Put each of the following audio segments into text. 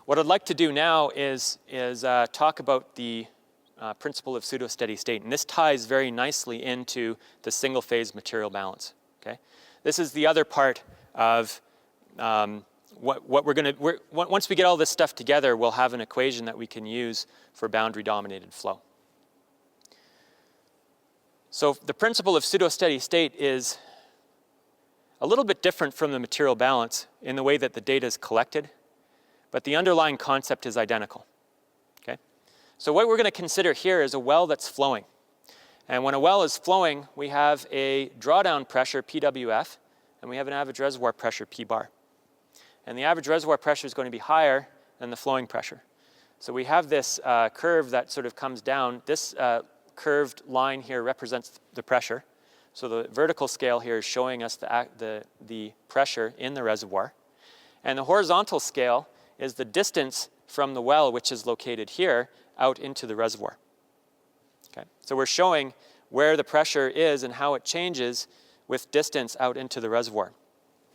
What I'd like to do now is talk about the principle of pseudo-steady state. And this ties very nicely into the single-phase material balance. Okay? This is the other part of what we're going to, once we get all this stuff together, we'll have an equation that we can use for boundary-dominated flow. So the principle of pseudo-steady state is a little bit different from the material balance in the way that the data is collected, but the underlying concept is identical. Okay? So what we're going to consider here is a well that's flowing. And when a well is flowing, we have a drawdown pressure, PWF, and we have an average reservoir pressure, P bar. And the average reservoir pressure is going to be higher than the flowing pressure. So we have this curve that sort of comes down. This curved line here represents the pressure. So the vertical scale here is showing us the pressure in the reservoir. And the horizontal scale is the distance from the well, which is located here, out into the reservoir. Okay? So we're showing where the pressure is and how it changes with distance out into the reservoir.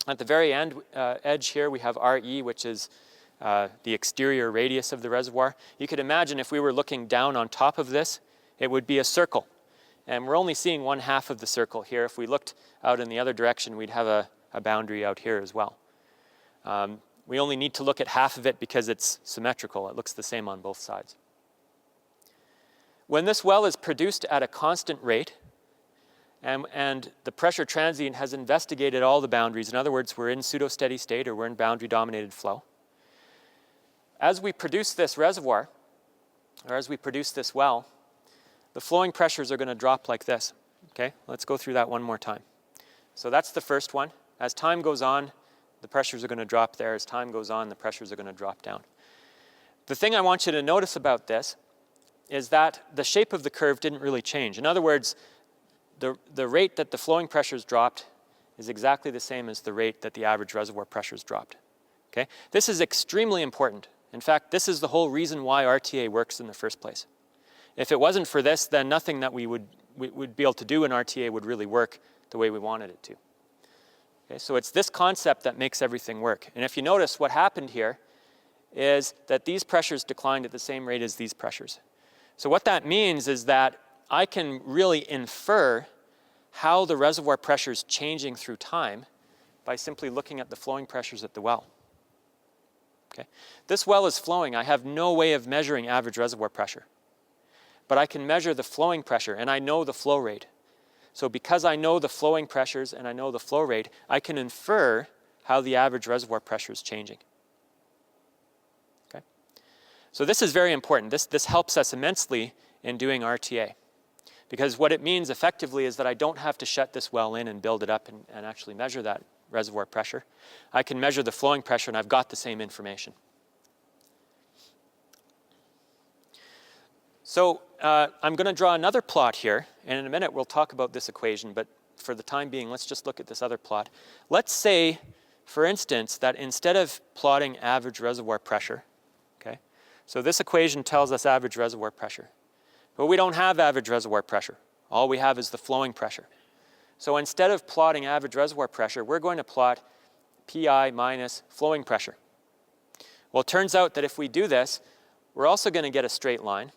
At the very end edge here, we have RE, which is the exterior radius of the reservoir. You could imagine if we were looking down on top of this, it would be a circle. And we're only seeing one half of the circle here. If we looked out in the other direction, we'd have a boundary out here as well. We only need to look at half of it because it's symmetrical. It looks the same on both sides. When this well is produced at a constant rate, and the pressure transient has investigated all the boundaries, in other words, we're in pseudo-steady state or we're in boundary-dominated flow, as we produce this reservoir, or as we produce this well, the flowing pressures are going to drop like this. Okay, let's go through that one more time. So that's the first one. As time goes on, the pressures are going to drop there. As time goes on, the pressures are going to drop down. The thing I want you to notice about this is that the shape of the curve didn't really change. In other words, the rate that the flowing pressures dropped is exactly the same as the rate that the average reservoir pressures dropped. Okay? This is extremely important. In fact, this is the whole reason why RTA works in the first place. If it wasn't for this, then nothing that we would be able to do in RTA would really work the way we wanted it to. Okay, so it's this concept that makes everything work. And if you notice, what happened here is that these pressures declined at the same rate as these pressures. So what that means is that I can really infer how the reservoir pressure is changing through time by simply looking at the flowing pressures at the well. Okay? This well is flowing. I have no way of measuring average reservoir pressure. But I can measure the flowing pressure, and I know the flow rate. So because I know the flowing pressures and I know the flow rate, I can infer how the average reservoir pressure is changing. Okay? So this is very important. This helps us immensely in doing RTA. Because what it means effectively is that I don't have to shut this well in and build it up and actually measure that reservoir pressure. I can measure the flowing pressure and I've got the same information. So I'm going to draw another plot here, and in a minute we'll talk about this equation, but for the time being, let's just look at this other plot. Let's say, for instance, that instead of plotting average reservoir pressure, okay, so this equation tells us average reservoir pressure, but we don't have average reservoir pressure. All we have is the flowing pressure. So instead of plotting average reservoir pressure, we're going to plot PI minus flowing pressure. Well, it turns out that if we do this, we're also going to get a straight line.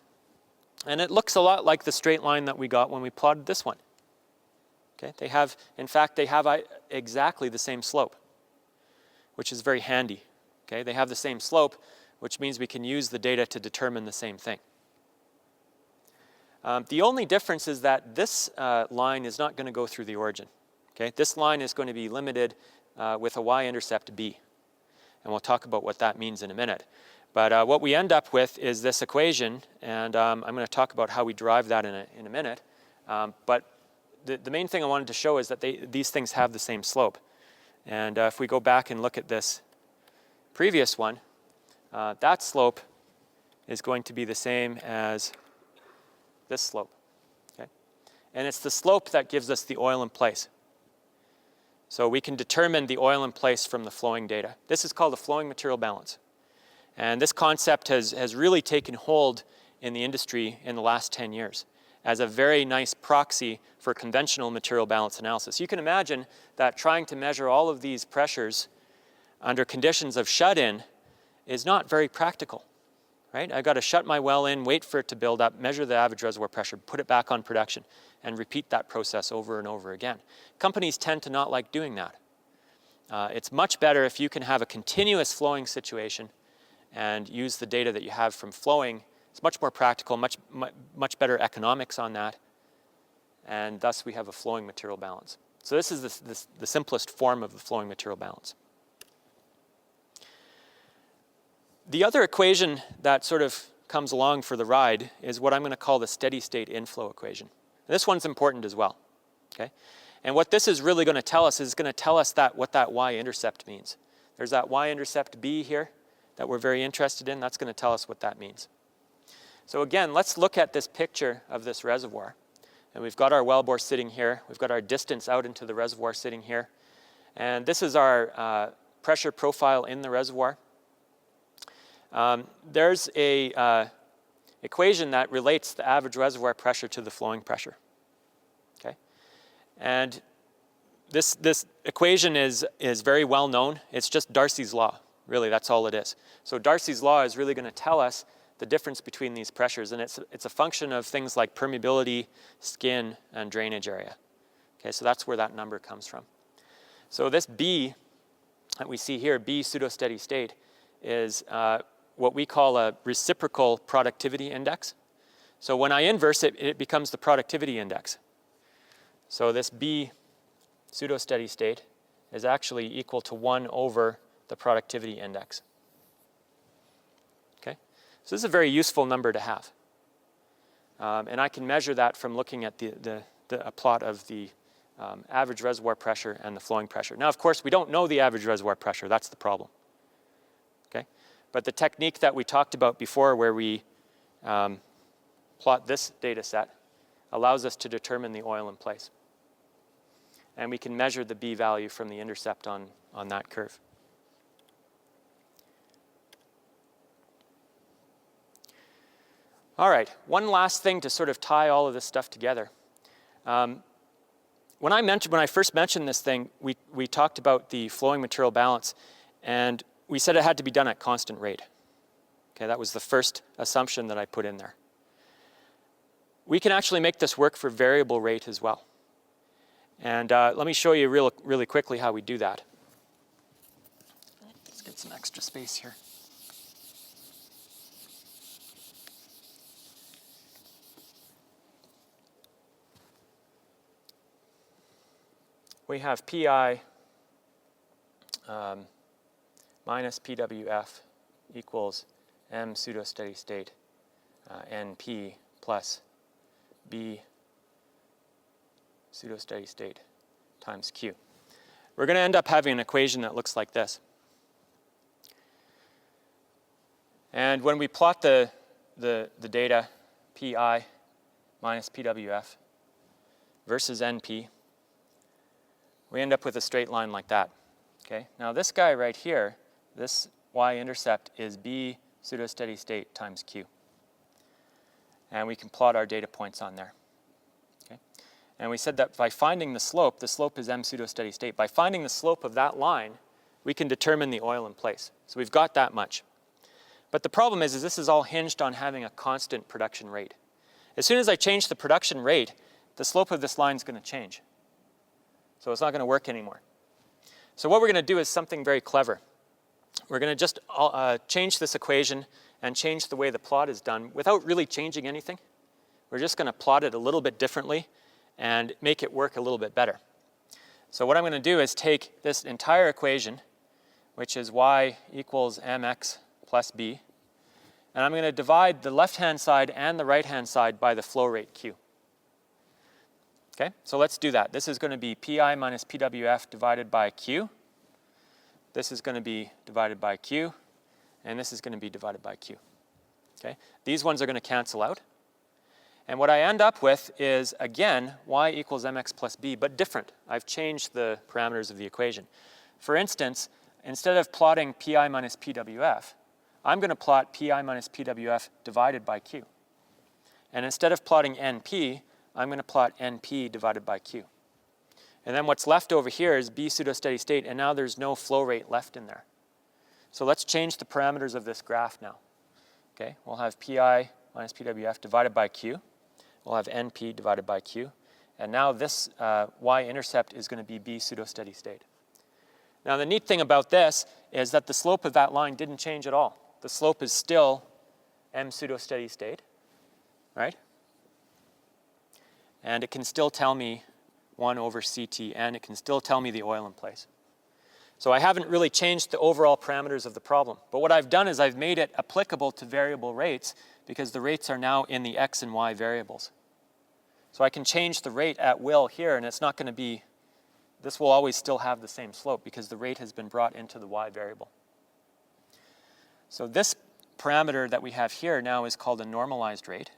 And it looks a lot like the straight line that we got when we plotted this one. Okay? In fact, they have exactly the same slope, which is very handy. Okay? They have the same slope, which means we can use the data to determine the same thing. The only difference is that this line is not going to go through the origin. Okay? This line is going to be limited with a y-intercept b. And we'll talk about what that means in a minute. But what we end up with is this equation, and I'm going to talk about how we derive that in a minute. But the main thing I wanted to show is that these things have the same slope. And if we go back and look at this previous one, that slope is going to be the same as this slope. Okay? And it's the slope that gives us the oil in place. So we can determine the oil in place from the flowing data. This is called a flowing material balance. And this concept has really taken hold in the industry in the last 10 years as a very nice proxy for conventional material balance analysis. You can imagine that trying to measure all of these pressures under conditions of shut-in is not very practical, right? I've got to shut my well in, wait for it to build up, measure the average reservoir pressure, put it back on production, and repeat that process over and over again. Companies tend to not like doing that. It's much better if you can have a continuous flowing situation and use the data that you have from flowing. It's much more practical, much better economics on that, and thus we have a flowing material balance. So this is the simplest form of the flowing material balance. The other equation that sort of comes along for the ride is what I'm going to call the steady state inflow equation. This one's important as well, okay? And what this is really going to tell us is going to tell us what that y-intercept means. There's that y-intercept b here that we're very interested in. That's going to tell us what that means. So again, let's look at this picture of this reservoir. And we've got our wellbore sitting here. We've got our distance out into the reservoir sitting here. And this is our pressure profile in the reservoir. There's a equation that relates the average reservoir pressure to the flowing pressure. Okay? And this equation is very well known. It's just Darcy's law. Really, that's all it is. So Darcy's law is really going to tell us the difference between these pressures, and it's a function of things like permeability, skin, and drainage area. Okay, so that's where that number comes from. So this B that we see here, B pseudo-steady state, is what we call a reciprocal productivity index. So when I inverse it, it becomes the productivity index. So this B pseudo-steady state is actually equal to 1 over the productivity index. Okay? So this is a very useful number to have. And I can measure that from looking at a plot of the average reservoir pressure and the flowing pressure. Now, of course, we don't know the average reservoir pressure. That's the problem. Okay? But the technique that we talked about before, where we plot this data set, allows us to determine the oil in place. And we can measure the B value from the intercept on that curve. All right, one last thing to sort of tie all of this stuff together. When I first mentioned this thing, we talked about the flowing material balance, and we said it had to be done at constant rate. Okay, that was the first assumption that I put in there. We can actually make this work for variable rate as well. And let me show you really quickly how we do that. Let's get some extra space here. We have PI minus PWF equals M pseudo-steady state NP plus B pseudo-steady state times Q. We're going to end up having an equation that looks like this. And when we plot the data, PI minus PWF versus NP, we end up with a straight line like that. Okay? Now this guy right here, this y-intercept is B pseudo-steady state times Q. And we can plot our data points on there. Okay? And we said that by finding the slope is M pseudo-steady state. By finding the slope of that line, we can determine the oil in place. So we've got that much. But the problem is this is all hinged on having a constant production rate. As soon as I change the production rate, the slope of this line is going to change. So it's not going to work anymore. So what we're going to do is something very clever. We're going to just change this equation and change the way the plot is done without really changing anything. We're just going to plot it a little bit differently and make it work a little bit better. So what I'm going to do is take this entire equation, which is y equals mx plus b, and I'm going to divide the left-hand side and the right-hand side by the flow rate Q. Okay, so let's do that. This is going to be PI minus PWF divided by Q. This is going to be divided by Q. And this is going to be divided by Q. Okay, these ones are going to cancel out. And what I end up with is, again, y equals mx plus b, but different. I've changed the parameters of the equation. For instance, instead of plotting PI minus PWF, I'm going to plot PI minus PWF divided by Q. And instead of plotting NP, I'm going to plot NP divided by Q. And then what's left over here is B pseudo-steady state, and now there's no flow rate left in there. So let's change the parameters of this graph now. Okay, we'll have pi minus pwf divided by q. We'll have np divided by q. And now this y-intercept is going to be b pseudo-steady state. Now the neat thing about this is that the slope of that line didn't change at all. The slope is still m pseudo-steady state, right? And it can still tell me 1 over ct, and it can still tell me the oil in place. So I haven't really changed the overall parameters of the problem. But what I've done is I've made it applicable to variable rates because the rates are now in the x and y variables. So I can change the rate at will here, and it's not going to be, this will always still have the same slope because the rate has been brought into the y variable. So this parameter that we have here now is called a normalized rate.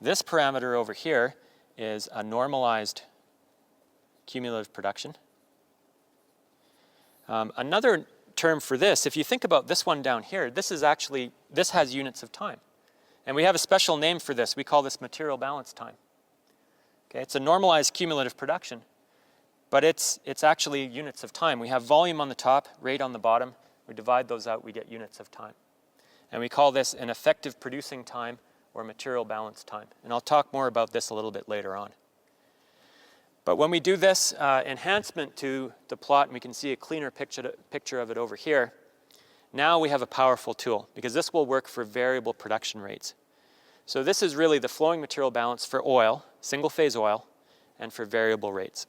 This parameter over here is a normalized cumulative production. Another term for this, if you think about this one down here, this has units of time. And we have a special name for this. We call this material balance time. Okay, it's a normalized cumulative production, but it's actually units of time. We have volume on the top, rate on the bottom. We divide those out, we get units of time. And we call this an effective producing time or material balance time. And I'll talk more about this a little bit later on. But when we do this enhancement to the plot, and we can see a cleaner picture of it over here, now we have a powerful tool because this will work for variable production rates. So this is really the flowing material balance for oil, single phase oil, and for variable rates.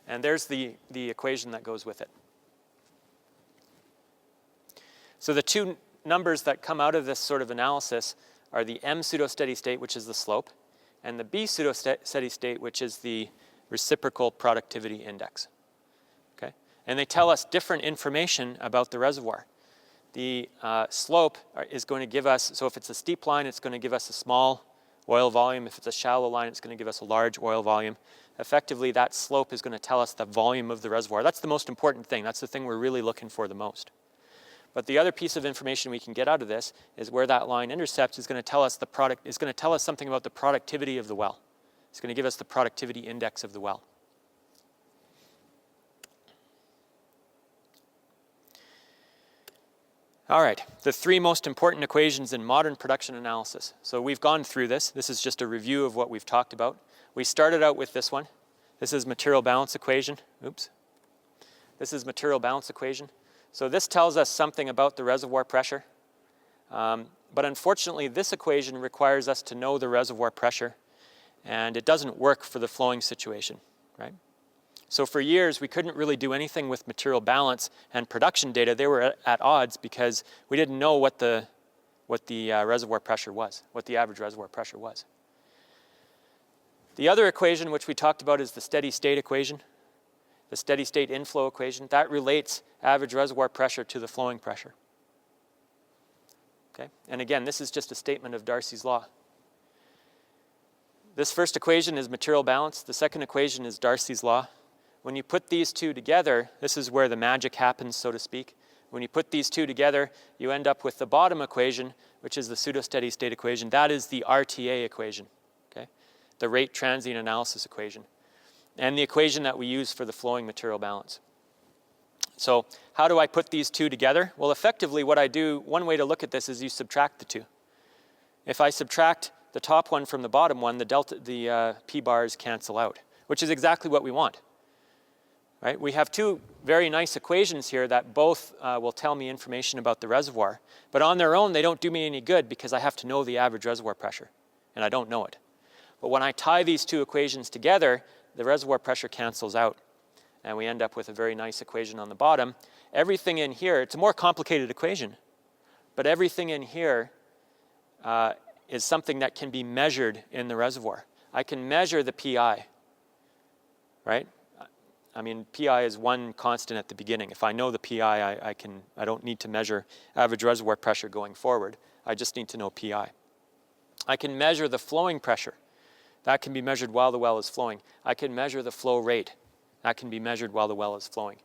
And there's the equation that goes with it. So the two numbers that come out of this sort of analysis are the m pseudo-steady state, which is the slope, and the b pseudo-steady state, which is the reciprocal productivity index. Okay? And they tell us different information about the reservoir. The slope is going to give us, so if it's a steep line, it's going to give us a small oil volume. If it's a shallow line, it's going to give us a large oil volume. Effectively, that slope is going to tell us the volume of the reservoir. That's the most important thing. That's the thing we're really looking for the most. But the other piece of information we can get out of this is where that line intercepts is going to tell us something about the productivity of the well. It's going to give us the productivity index of the well. All right, the three most important equations in modern production analysis. So we've gone through this. This is just a review of what we've talked about. We started out with this one. This is material balance equation. Oops. This is material balance equation. So this tells us something about the reservoir pressure. But unfortunately, this equation requires us to know the reservoir pressure, and it doesn't work for the flowing situation, right? So for years, we couldn't really do anything with material balance and production data. They were at odds because we didn't know what the reservoir pressure was, what the average reservoir pressure was. The other equation which we talked about is the steady state equation, the steady state inflow equation. That relates average reservoir pressure to the flowing pressure. Okay? And again, this is just a statement of Darcy's law. This first equation is material balance. The second equation is Darcy's law. When you put these two together, this is where the magic happens, so to speak. When you put these two together, you end up with the bottom equation, which is the pseudo-steady state equation. That is the RTA equation, okay? The rate transient analysis equation, and the equation that we use for the flowing material balance. So how do I put these two together? Well, effectively what I do, one way to look at this is you subtract the two. If I subtract the top one from the bottom one, the p bars cancel out, which is exactly what we want. Right? We have two very nice equations here that both will tell me information about the reservoir, but on their own they don't do me any good because I have to know the average reservoir pressure, and I don't know it. But when I tie these two equations together, the reservoir pressure cancels out, and we end up with a very nice equation on the bottom. Everything in here, it's a more complicated equation, but everything in here is something that can be measured in the reservoir. I can measure the PI, right? I mean, PI is one constant at the beginning. If I know the PI, I don't need to measure average reservoir pressure going forward. I just need to know PI. I can measure the flowing pressure. That can be measured while the well is flowing. I can measure the flow rate. That can be measured while the well is flowing.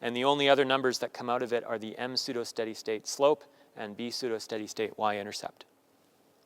And the only other numbers that come out of it are the m pseudo-steady state slope and b pseudo-steady state y-intercept.